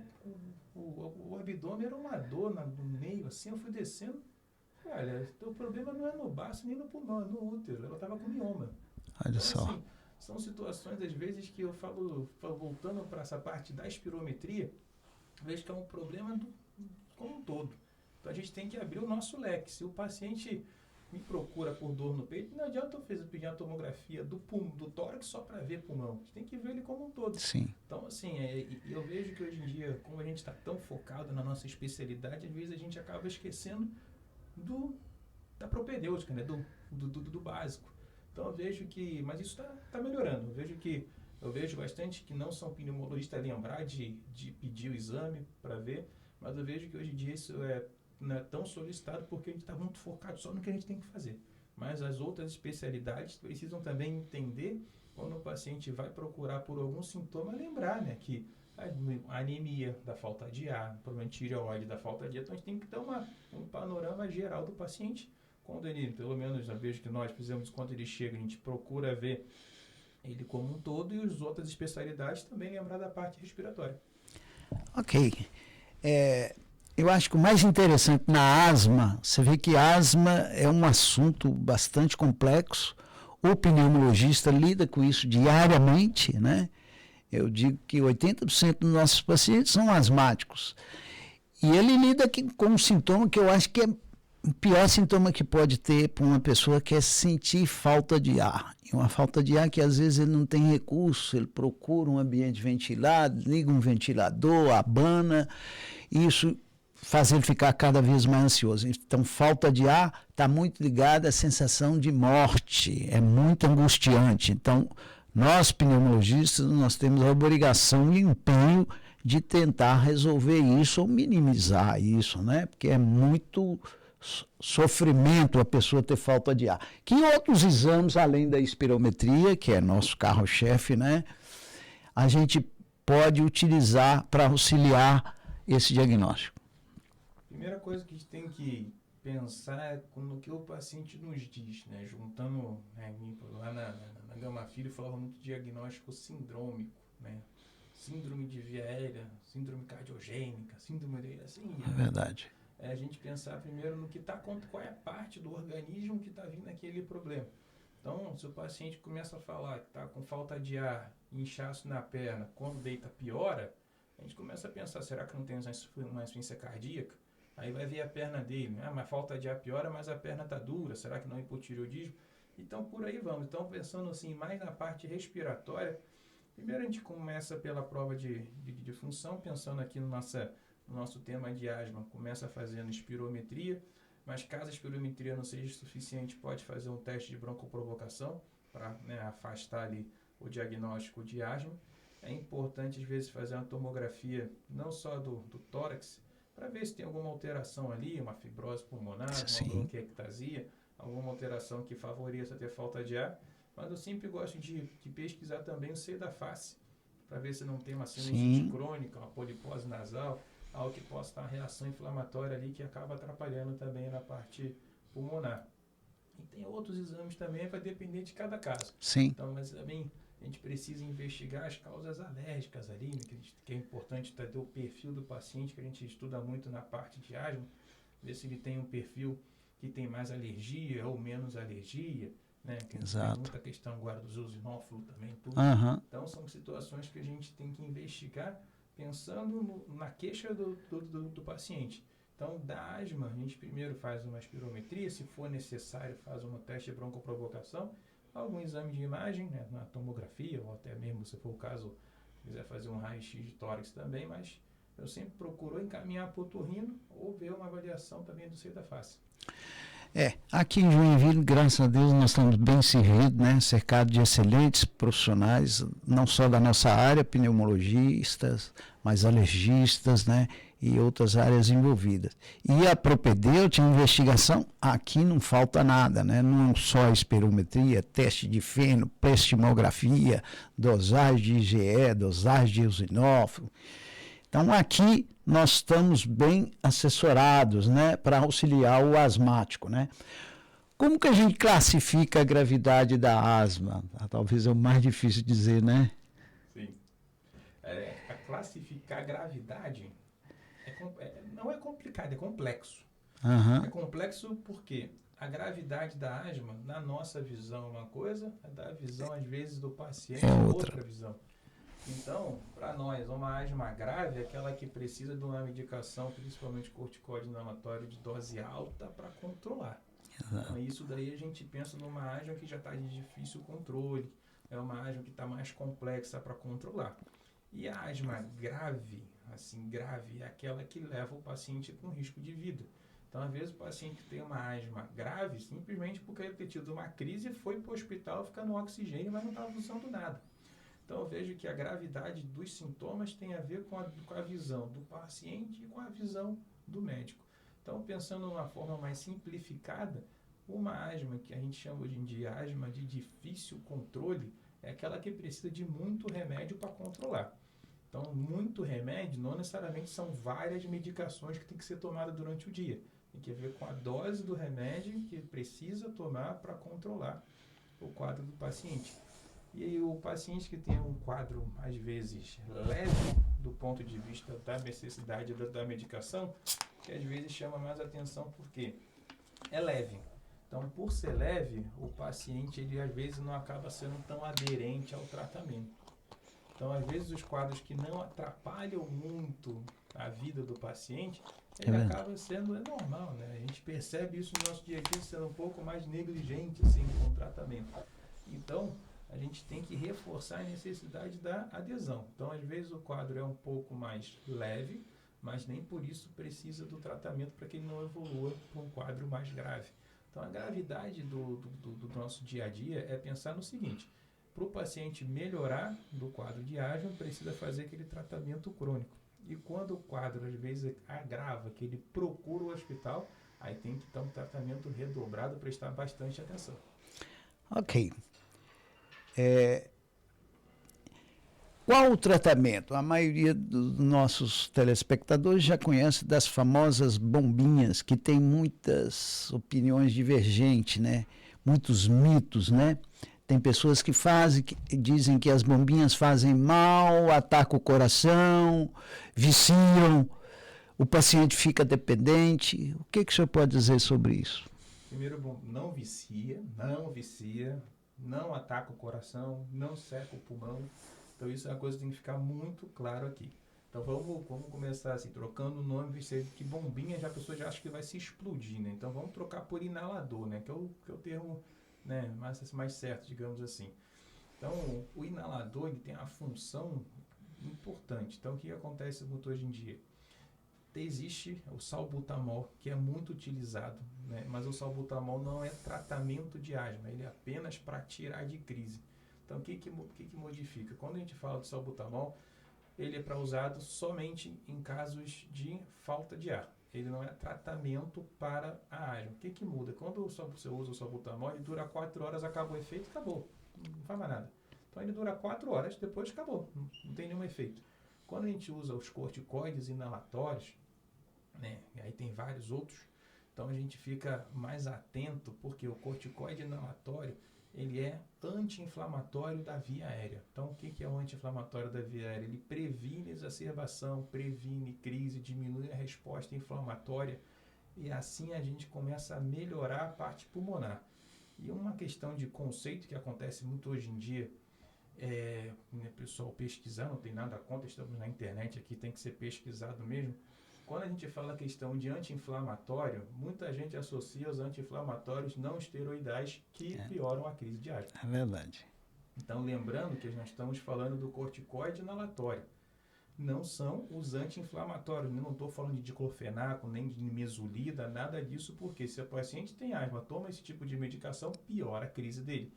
o abdômen, era uma dor no meio, assim, eu fui descendo. Olha, o problema não é no baço nem no pulmão, é no útero. Ela estava com mioma. Olha então, só. Assim, são situações, às vezes, que eu falo voltando para essa parte da espirometria, vejo que é um problema como um todo. Então a gente tem que abrir o nosso leque. Se o paciente me procura por dor no peito, não adianta eu pedir a tomografia do tórax só para ver pulmão. A gente tem que ver ele como um todo. Sim. Então, assim, eu vejo que hoje em dia, como a gente está tão focado na nossa especialidade, às vezes a gente acaba esquecendo da propedêutica, né? do básico. Então, eu vejo que... Mas isso está melhorando. Eu vejo bastante que não são pneumologistas a lembrar de pedir o exame para ver, mas eu vejo que hoje em dia isso não é tão solicitado porque a gente está muito focado só no que a gente tem que fazer. Mas as outras especialidades precisam também entender quando o paciente vai procurar por algum sintoma, lembrar, né, que a anemia da falta de ar, problema de tireoide da falta de ar, então a gente tem que ter um panorama geral do paciente. Quando ele, pelo menos eu vejo que nós fizemos, quando ele chega, a gente procura ver ele como um todo e as outras especialidades também lembrar da parte respiratória. Ok. Eu acho que o mais interessante na asma, você vê que asma é um assunto bastante complexo, o pneumologista lida com isso diariamente, né? Eu digo que 80% dos nossos pacientes são asmáticos. E ele lida com um sintoma que eu acho que é o pior sintoma que pode ter para uma pessoa, que é sentir falta de ar. E uma falta de ar que às vezes ele não tem recurso, ele procura um ambiente ventilado, liga um ventilador, abana, e isso faz ele ficar cada vez mais ansioso. Então, falta de ar está muito ligada à sensação de morte, é muito angustiante. Então, nós pneumologistas, nós temos a obrigação e empenho de tentar resolver isso ou minimizar isso, né? Porque é muito sofrimento a pessoa ter falta de ar. Que outros exames, além da espirometria, que é nosso carro-chefe, né, a gente pode utilizar para auxiliar esse diagnóstico? Primeira coisa que a gente tem que pensar é no que o paciente nos diz, né? Juntando, né, lá na Gama Filho falava muito de diagnóstico sindrômico, né? Síndrome de via aérea, síndrome cardiogênica, síndrome de... assim, É verdade. É a gente pensar primeiro no que qual é a parte do organismo que está vindo aquele problema. Então, se o paciente começa a falar que está com falta de ar, inchaço na perna, quando deita piora, a gente começa a pensar, será que não tem uma insuficiência cardíaca? Aí vai ver a perna dele, né? Mas falta de ar piora, mas a perna está dura, será que não é hipotireoidismo? Então, por aí vamos. Então, pensando assim, mais na parte respiratória, primeiro a gente começa pela prova de função, pensando aqui no nosso tema de asma, começa fazendo espirometria, mas caso a espirometria não seja suficiente, pode fazer um teste de broncoprovocação para, né, afastar ali o diagnóstico de asma. É importante, às vezes, fazer uma tomografia não só do tórax, para ver se tem alguma alteração ali, uma fibrose pulmonar, uma bronquiectasia, alguma alteração que favoreça ter falta de ar. Mas eu sempre gosto de pesquisar também o seio da face, para ver se não tem uma sinusite crônica, uma polipose nasal, algo que possa estar uma reação inflamatória ali que acaba atrapalhando também na parte pulmonar. E tem outros exames também, vai depender de cada caso. Sim. Então, mas também a gente precisa investigar as causas alérgicas ali, né, que é importante ter o perfil do paciente, que a gente estuda muito na parte de asma, ver se ele tem um perfil que tem mais alergia ou menos alergia, né? Exato. Tem muita questão agora dos eosinófilos também, tudo. Então, são situações que a gente tem que investigar pensando na queixa do paciente. Então, da asma, a gente primeiro faz uma espirometria, se for necessário, faz um teste de broncoprovocação, algum exame de imagem, né, na tomografia, ou até mesmo, se for o caso, quiser fazer um raio-x de tórax também, mas eu sempre procuro encaminhar para o otorrino ou ver uma avaliação também do seio da face. Aqui em Joinville, graças a Deus, nós estamos bem servidos, né? Cercado de excelentes profissionais, não só da nossa área, pneumologistas, mas alergistas, né? E outras áreas envolvidas. E a propedêutica, a investigação, aqui não falta nada, né? Não só espirometria, teste de feno, prestimografia, dosagem de IgE, dosagem de eosinófilo. Então, aqui nós estamos bem assessorados, né, para auxiliar o asmático, né? Como que a gente classifica a gravidade da asma? Talvez é o mais difícil dizer, né? Sim. A classificar a gravidade não é complicado, é complexo. É complexo porque a gravidade da asma, na nossa visão, é uma coisa, da visão, às vezes, do paciente é outra visão. Então, para nós, uma asma grave é aquela que precisa de uma medicação, principalmente corticóide inalatório, de dose alta para controlar. Então, isso daí a gente pensa numa asma que já está de difícil controle, é uma asma que está mais complexa para controlar. E a asma grave, assim, grave, é aquela que leva o paciente com risco de vida. Então, às vezes, o paciente tem uma asma grave simplesmente porque ele ter tido uma crise e foi para o hospital ficar no oxigênio, mas não estava usando nada. Então, eu vejo que a gravidade dos sintomas tem a ver com a visão do paciente e com a visão do médico. Então, pensando de uma forma mais simplificada, uma asma que a gente chama hoje em dia asma de difícil controle é aquela que precisa de muito remédio para controlar. Então, muito remédio não necessariamente são várias medicações que tem que ser tomada durante o dia. Tem que ver com a dose do remédio que precisa tomar para controlar o quadro do paciente. E aí, o paciente que tem um quadro, às vezes, leve, do ponto de vista da necessidade da medicação, que às vezes chama mais atenção porque é leve. Então, por ser leve, o paciente, ele às vezes não acaba sendo tão aderente ao tratamento. Então, às vezes, os quadros que não atrapalham muito a vida do paciente, ele acaba sendo normal, né? A gente percebe isso no nosso dia a dia sendo um pouco mais negligente, assim, com o tratamento. Então, a gente tem que reforçar a necessidade da adesão. Então, às vezes, o quadro é um pouco mais leve, mas nem por isso precisa do tratamento para que ele não evolua para um quadro mais grave. Então, a gravidade do nosso dia a dia é pensar no seguinte: para o paciente melhorar do quadro de asma, precisa fazer aquele tratamento crônico. E quando o quadro, às vezes, agrava, que ele procura o hospital, aí tem que dar um tratamento redobrado, prestar bastante atenção. Ok. Qual o tratamento? A maioria dos nossos telespectadores já conhece das famosas bombinhas, que tem muitas opiniões divergentes, né? Muitos mitos, né? Tem pessoas que dizem que as bombinhas fazem mal, atacam o coração, viciam, o paciente fica dependente. O que o senhor pode dizer sobre isso? Primeiro, não vicia, não ataca o coração, não seca o pulmão. Então, isso é uma coisa que tem que ficar muito claro aqui. Então, vamos começar assim, trocando o nome, que bombinha já a pessoa já acha que vai se explodir, né? Então, vamos trocar por inalador, né? Que é o termo, né, mais certo, digamos assim. Então, o inalador, ele tem a função importante. Então, o que acontece muito hoje em dia? Existe o salbutamol, que é muito utilizado, né? Mas o salbutamol não é tratamento de asma, ele é apenas para tirar de crise. Então, o que modifica? Quando a gente fala de salbutamol, ele é para usado somente em casos de falta de ar. Ele não é tratamento para a asma. O que muda? Quando você usa o salbutamol, ele dura 4 horas, acaba o efeito, acabou. Não faz mais nada. Então, ele dura 4 horas, depois acabou. Não tem nenhum efeito. Quando a gente usa os corticoides inalatórios, né, e aí tem vários outros, então a gente fica mais atento, porque o corticoide inalatório, ele é anti-inflamatório da via aérea. Então, o que é o anti-inflamatório da via aérea? Ele previne exacerbação, previne crise, diminui a resposta inflamatória, e assim a gente começa a melhorar a parte pulmonar. E uma questão de conceito que acontece muito hoje em dia, pessoal pesquisando, não tem nada contra, estamos na internet aqui, tem que ser pesquisado mesmo. Quando a gente fala a questão de anti-inflamatório, muita gente associa os anti-inflamatórios não esteroidais que pioram a crise de asma. É verdade. Então, lembrando que nós estamos falando do corticoide inalatório. Não são os anti-inflamatórios. Eu não estou falando de diclofenaco, nem de nimesulida, nada disso, porque se o paciente tem asma, toma esse tipo de medicação, piora a crise dele.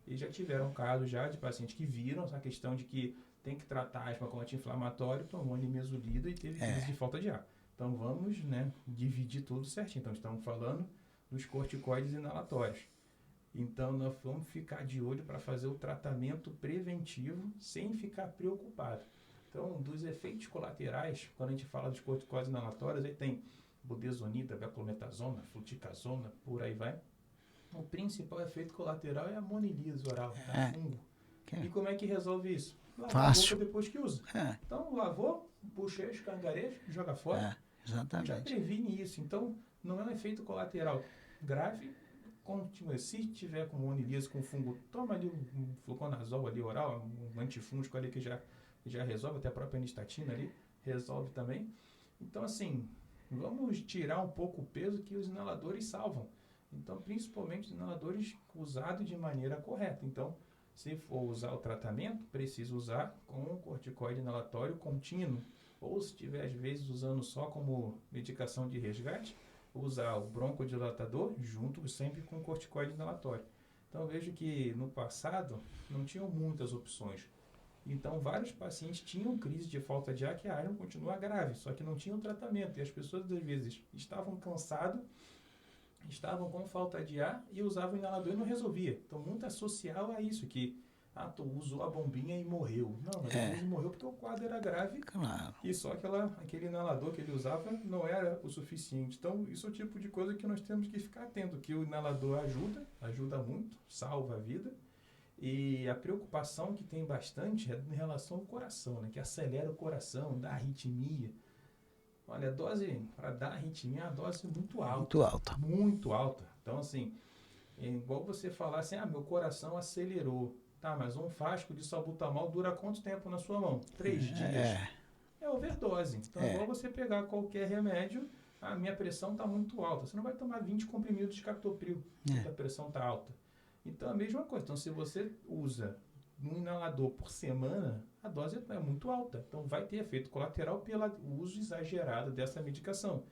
E já tiveram casos já de pacientes que viram essa questão de que tem que tratar a asma com anti-inflamatório, tomou nimesulida e teve crise de falta de ar. Então, vamos, né, dividir tudo certinho. Então, estamos falando dos corticoides inalatórios. Então, nós vamos ficar de olho para fazer o tratamento preventivo sem ficar preocupado. Então, dos efeitos colaterais, quando a gente fala dos corticoides inalatórios, aí tem budesonida, beclometasona, fluticasona, por aí vai. O principal efeito colateral é a monilise oral, fungo. E como é que resolve isso? Lavar a boca depois que usa. Então, lavou, puxa os cangarejos, joga fora. Exatamente. Já previne isso. Então, não é um efeito colateral grave. Continua. Se tiver com monilise, com fungo, toma ali um fluconazol ali oral, um antifúngico ali que já resolve, até a própria anistatina ali resolve também. Então, assim, vamos tirar um pouco o peso que os inaladores salvam. Então, principalmente os inaladores usados de maneira correta. Então, se for usar o tratamento, precisa usar com um corticoide inalatório contínuo. Ou se estiver, às vezes, usando só como medicação de resgate, usar o broncodilatador junto sempre com o corticoide inalatório. Então, eu vejo que no passado não tinham muitas opções. Então, vários pacientes tinham crise de falta de ar, que a asma continua grave, só que não tinham tratamento. E as pessoas, às vezes, estavam cansadas, estavam com falta de ar e usavam o inalador e não resolvia. Então, muito associado a isso, que tu usou a bombinha e morreu. Não, mas ele morreu porque o quadro era grave. Claro. E só aquele inalador que ele usava não era o suficiente. Então, isso é o tipo de coisa que nós temos que ficar atento, que o inalador ajuda muito, salva a vida. E a preocupação que tem bastante é em relação ao coração, né? Que acelera o coração, dá arritmia. Olha, a dose para dar arritmia é uma dose muito alta. Muito alta. Muito alta. Então, assim, é igual você falar assim, meu coração acelerou. Tá, mas um frasco de salbutamol dura quanto tempo na sua mão? 3 dias. É overdose. Então é igual você pegar qualquer remédio, a minha pressão está muito alta. Você não vai tomar 20 comprimidos de captopril, porque a pressão está alta. Então é a mesma coisa. Então se você usa um inalador por semana, a dose é muito alta. Então vai ter efeito colateral pelo uso exagerado dessa medicação.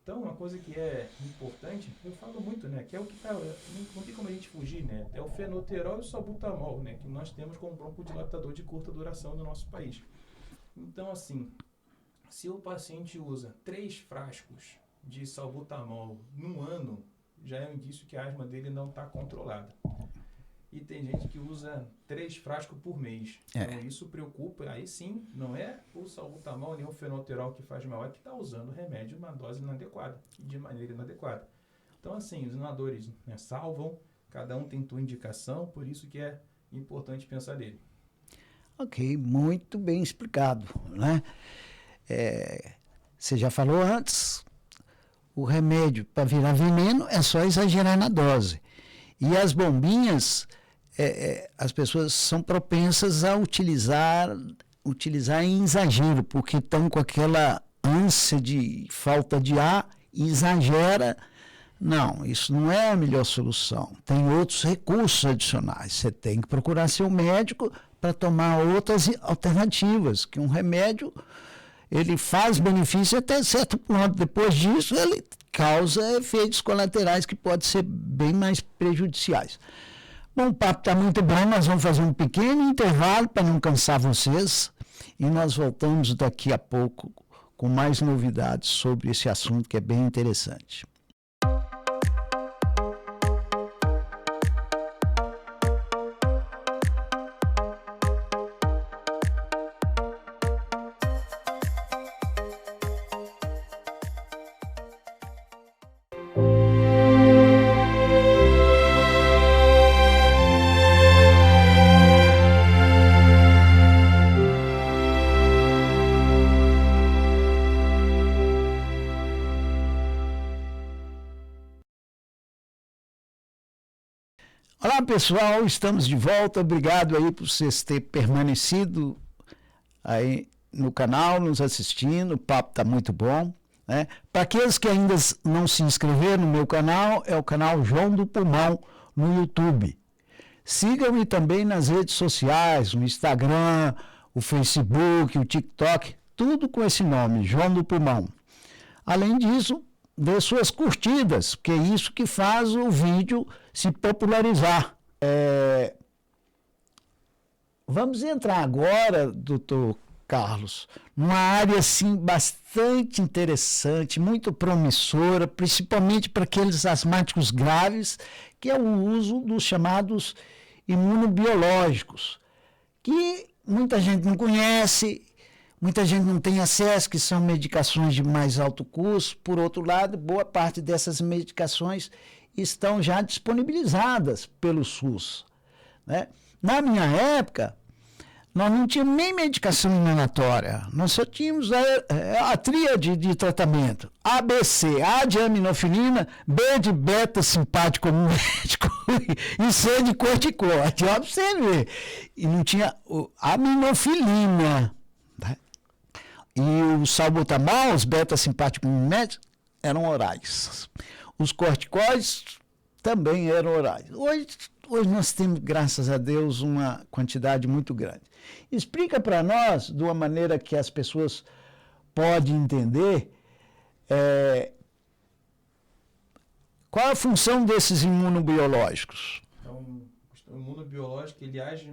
Então, uma coisa que é importante, eu falo muito, né, que é o que tá, não tem como a gente fugir, né, é o fenoterol e o salbutamol, né, que nós temos como broncodilatador de curta duração no nosso país. Então, assim, se o paciente usa 3 frascos de salbutamol num ano, já é um indício que a asma dele não está controlada. E tem gente que usa 3 frascos por mês. Então isso preocupa. Aí sim, não é o salbutamol nem o fenoterol que faz mal, é que está usando o remédio uma dose inadequada, de maneira inadequada. Então assim, os inaladores, né, salvam, cada um tem sua indicação, por isso que é importante pensar nele. Ok, muito bem explicado, né? Você já falou antes, o remédio para virar veneno é só exagerar na dose. E as bombinhas, as pessoas são propensas a utilizar em exagero, porque estão com aquela ânsia de falta de ar e exagera. Não, isso não é a melhor solução. Tem outros recursos adicionais. Você tem que procurar seu médico para tomar outras alternativas, que um remédio ele faz benefício até certo ponto. Depois disso, ele causa efeitos colaterais que podem ser bem mais prejudiciais. Bom, o papo está muito bom, nós vamos fazer um pequeno intervalo para não cansar vocês e nós voltamos daqui a pouco com mais novidades sobre esse assunto que é bem interessante. Olá pessoal, estamos de volta, obrigado aí por vocês terem permanecido aí no canal, nos assistindo, o papo está muito bom, né? Para aqueles que ainda não se inscreveram no meu canal, é o canal João do Pulmão no YouTube. Sigam-me também nas redes sociais, no Instagram, o Facebook, o TikTok, tudo com esse nome, João do Pulmão. Além disso, dê suas curtidas, porque é isso que faz o vídeo se popularizar. Vamos entrar agora, doutor Carlos, numa área assim, bastante interessante, muito promissora, principalmente para aqueles asmáticos graves, que é o uso dos chamados imunobiológicos, que muita gente não conhece, muita gente não tem acesso, que são medicações de mais alto custo. Por outro lado, boa parte dessas medicações estão já disponibilizadas pelo SUS, né? Na minha época, nós não tínhamos nem medicação inalatória, nós só tínhamos a tríade de tratamento, ABC, A de aminofilina, B de beta simpático médico e C de corticóide, ó, pra você ver. E não tinha aminofilina, né? E os salbutamol, os beta-simpáticos médicos, eram orais. Os corticoides também eram orais. Hoje nós temos, graças a Deus, uma quantidade muito grande. Explica para nós, de uma maneira que as pessoas podem entender, qual a função desses imunobiológicos? Então, o imunobiológico, ele age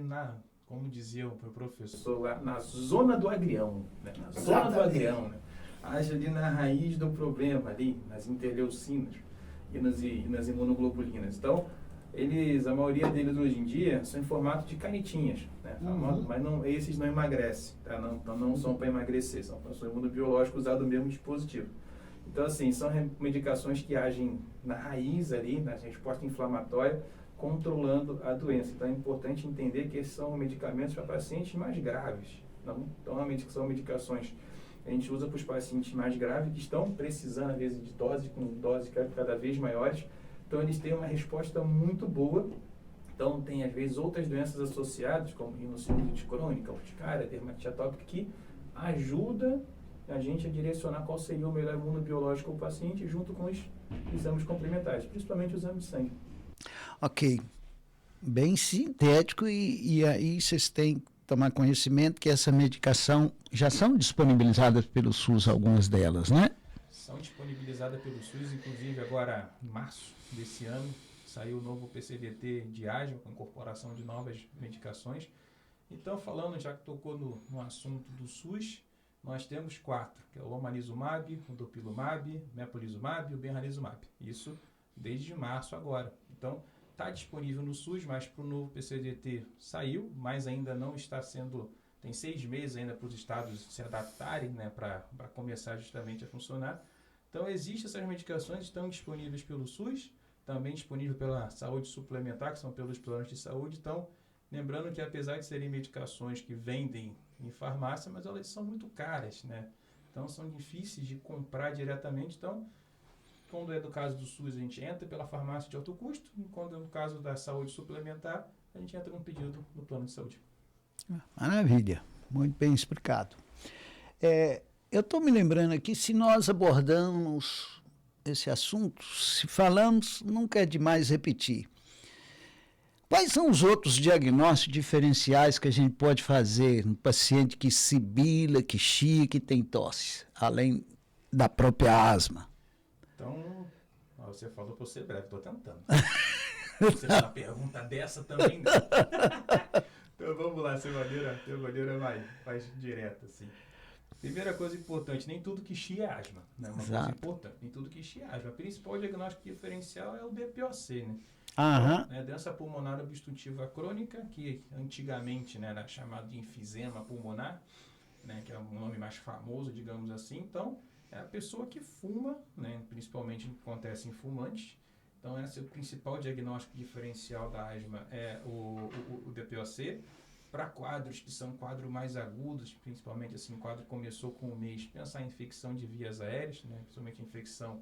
como dizia o professor lá, na zona do agrião, né? Na zona do agrião, né? Age ali na raiz do problema, ali, nas interleucinas e nas imunoglobulinas. Então, a maioria deles hoje em dia são em formato de canetinhas, né? Mas esses não emagrecem, tá? Não são para emagrecer, são imunobiológicos usados o mesmo dispositivo. Então, assim, são medicações que agem na raiz ali, na resposta inflamatória, controlando a doença. Então é importante entender que esses são medicamentos para pacientes mais graves. Então, são medicações que a gente usa para os pacientes mais graves, que estão precisando, às vezes, de doses cada vez maiores. Então eles têm uma resposta muito boa Então, tem, às vezes, outras doenças associadas, como rinocinite crônica, urticária, dermatite atópica, que ajuda a gente a direcionar qual seria o melhor imunobiológico ao paciente, junto com os exames complementares, principalmente o exame de sangue. Ok. Bem sintético, e aí vocês têm que tomar conhecimento que essa medicação já são disponibilizadas pelo SUS, algumas delas, né? São disponibilizadas pelo SUS, inclusive agora em março desse ano, saiu o novo PCDT de asma, com incorporação de novas medicações. Então, falando, já que tocou no assunto do SUS, nós temos 4, que é o omalizumab, o dopilumab, mepolizumab e o benralizumab. Isso desde março agora. Então, está disponível no SUS, mas para o novo PCDT saiu, mas ainda não está sendo... Tem 6 meses ainda para os estados se adaptarem, né, para começar justamente a funcionar. Então, existem essas medicações, estão disponíveis pelo SUS, também disponível pela saúde suplementar, que são pelos planos de saúde. Então, lembrando que apesar de serem medicações que vendem em farmácia, mas elas são muito caras, né? Então, são difíceis de comprar diretamente. Então, quando é do caso do SUS, a gente entra pela farmácia de alto custo, e quando é no caso da saúde suplementar, a gente entra num pedido no plano de saúde. Maravilha, muito bem explicado. Eu estou me lembrando aqui, se nós abordamos esse assunto, se falamos, nunca é demais repetir. Quais são os outros diagnósticos diferenciais que a gente pode fazer no paciente que sibila, que chia, que tem tosse, além da própria asma? Então, você falou para eu ser breve, estou tentando. Você tem uma pergunta dessa também, não. Então vamos lá, seu maneira mais direta, assim. Primeira coisa importante, nem tudo que chia é asma, né? Uma coisa importante, nem tudo que chia é asma. O principal diagnóstico diferencial é o DPOC, né? Então, doença pulmonar obstrutiva crônica, que antigamente, né, era chamado de enfisema pulmonar, né, que é um nome mais famoso, digamos assim. Então, é a pessoa que fuma, né, principalmente acontece em fumantes. Então, esse é o principal diagnóstico diferencial da asma, é o DPOC. Para quadros que são quadros mais agudos, principalmente assim, o quadro começou com um mês, pensar em infecção de vias aéreas, né, principalmente infecção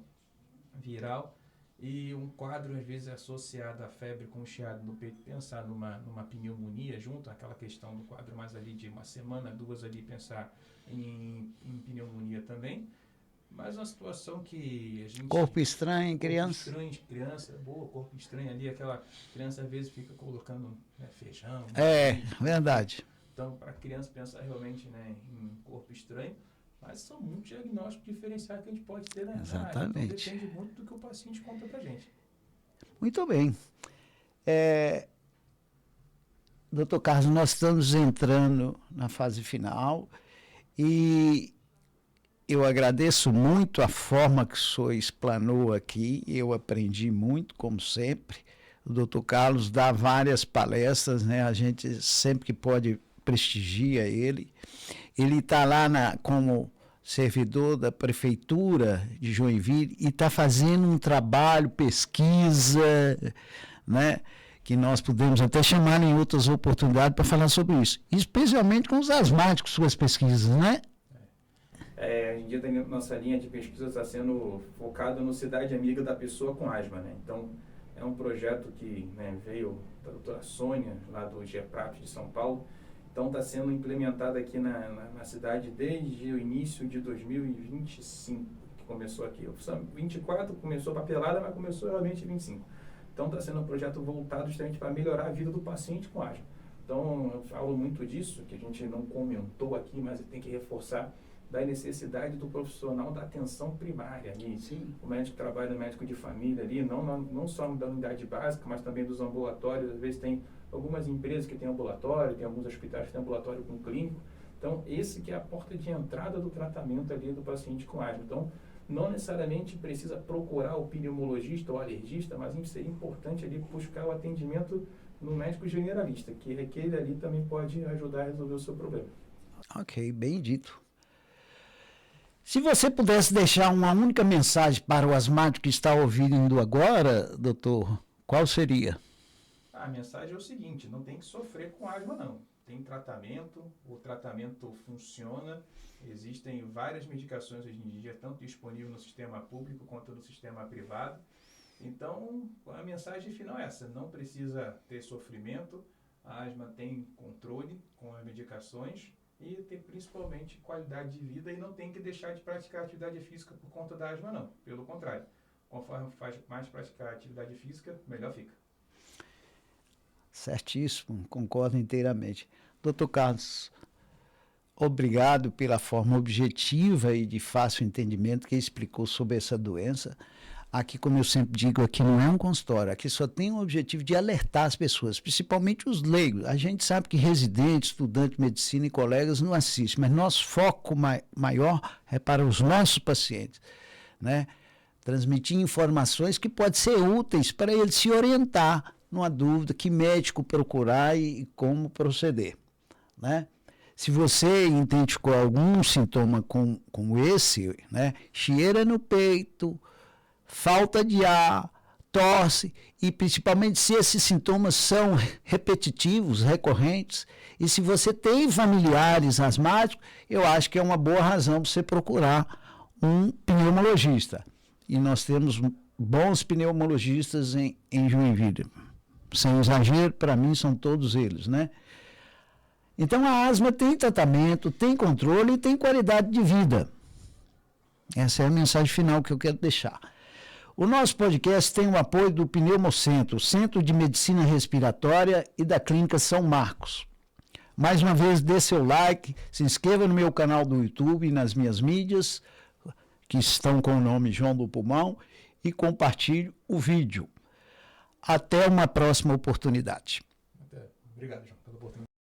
viral, e um quadro às vezes associado à febre com chiado no peito, pensar numa pneumonia junto, aquela questão do quadro mais ali de uma semana, 2 ali, pensar em pneumonia também. Mas uma situação que a gente... Corpo estranho em criança. Corpo estranho em criança, boa, corpo estranho ali, aquela criança às vezes fica colocando, né, feijão. Verdade. Então, para a criança pensar realmente, né, em corpo estranho, mas são muitos diagnósticos diferenciais que a gente pode ter na Exatamente. área. Então, depende muito do que o paciente conta para a gente. Muito bem. Doutor Carlos, nós estamos entrando na fase final e eu agradeço muito a forma que o senhor explanou aqui, eu aprendi muito, como sempre. O doutor Carlos dá várias palestras, né? A gente sempre que pode prestigia ele. Ele está lá como servidor da prefeitura de Joinville e está fazendo um trabalho, pesquisa, né? Que nós podemos até chamar em outras oportunidades para falar sobre isso, especialmente com os asmáticos, suas pesquisas, né? Hoje em dia, nossa linha de pesquisa está sendo focada no Cidade Amiga da Pessoa com Asma, né? Então, é um projeto que, né, veio da doutora Sônia, lá do GEPRAP de São Paulo. Então, está sendo implementado aqui na cidade desde o início de 2025, que começou aqui. 24 começou papelada, mas começou realmente em 25. Então, está sendo um projeto voltado justamente para melhorar a vida do paciente com asma. Então, eu falo muito disso, que a gente não comentou aqui, mas tem que reforçar, da necessidade do profissional da atenção primária ali. Sim. O médico trabalha, o médico de família ali, não só da unidade básica, mas também dos ambulatórios. Às vezes tem algumas empresas que têm ambulatório, tem alguns hospitais que têm ambulatório com clínico. Então, esse que é a porta de entrada do tratamento ali do paciente com asma. Então, não necessariamente precisa procurar o pneumologista ou alergista, mas seria importante ali buscar o atendimento no médico generalista, que aquele ali também pode ajudar a resolver o seu problema. Ok, bem dito. Se você pudesse deixar uma única mensagem para o asmático que está ouvindo agora, doutor, qual seria? A mensagem é o seguinte: não tem que sofrer com asma, não. Tem tratamento, o tratamento funciona, existem várias medicações hoje em dia, tanto disponíveis no sistema público quanto no sistema privado. Então, a mensagem final é essa: não precisa ter sofrimento, a asma tem controle com as medicações e tem principalmente qualidade de vida, e não tem que deixar de praticar atividade física por conta da asma, não. Pelo contrário, conforme faz mais praticar atividade física, melhor fica. Certíssimo, concordo inteiramente. Doutor Carlos, obrigado pela forma objetiva e de fácil entendimento que explicou sobre essa doença. Aqui, como eu sempre digo, aqui não é um consultório, aqui só tem o objetivo de alertar as pessoas, principalmente os leigos. A gente sabe que residentes, estudantes de medicina e colegas não assistem, mas nosso foco maior é para os nossos pacientes, né? Transmitir informações que podem ser úteis para ele se orientar numa dúvida, que médico procurar e como proceder, né? Se você identificou algum sintoma como esse, né? Chieira no peito, falta de ar, tosse, e principalmente se esses sintomas são repetitivos, recorrentes, e se você tem familiares asmáticos, eu acho que é uma boa razão para você procurar um pneumologista. E nós temos bons pneumologistas em Joinville. Sem exagero, para mim são todos eles, né? Então a asma tem tratamento, tem controle e tem qualidade de vida. Essa é a mensagem final que eu quero deixar. O nosso podcast tem o apoio do Pneumocentro, Centro de Medicina Respiratória, e da Clínica São Marcos. Mais uma vez, dê seu like, se inscreva no meu canal do YouTube e nas minhas mídias, que estão com o nome João do Pulmão, e compartilhe o vídeo. Até uma próxima oportunidade. Obrigado, João, pela oportunidade.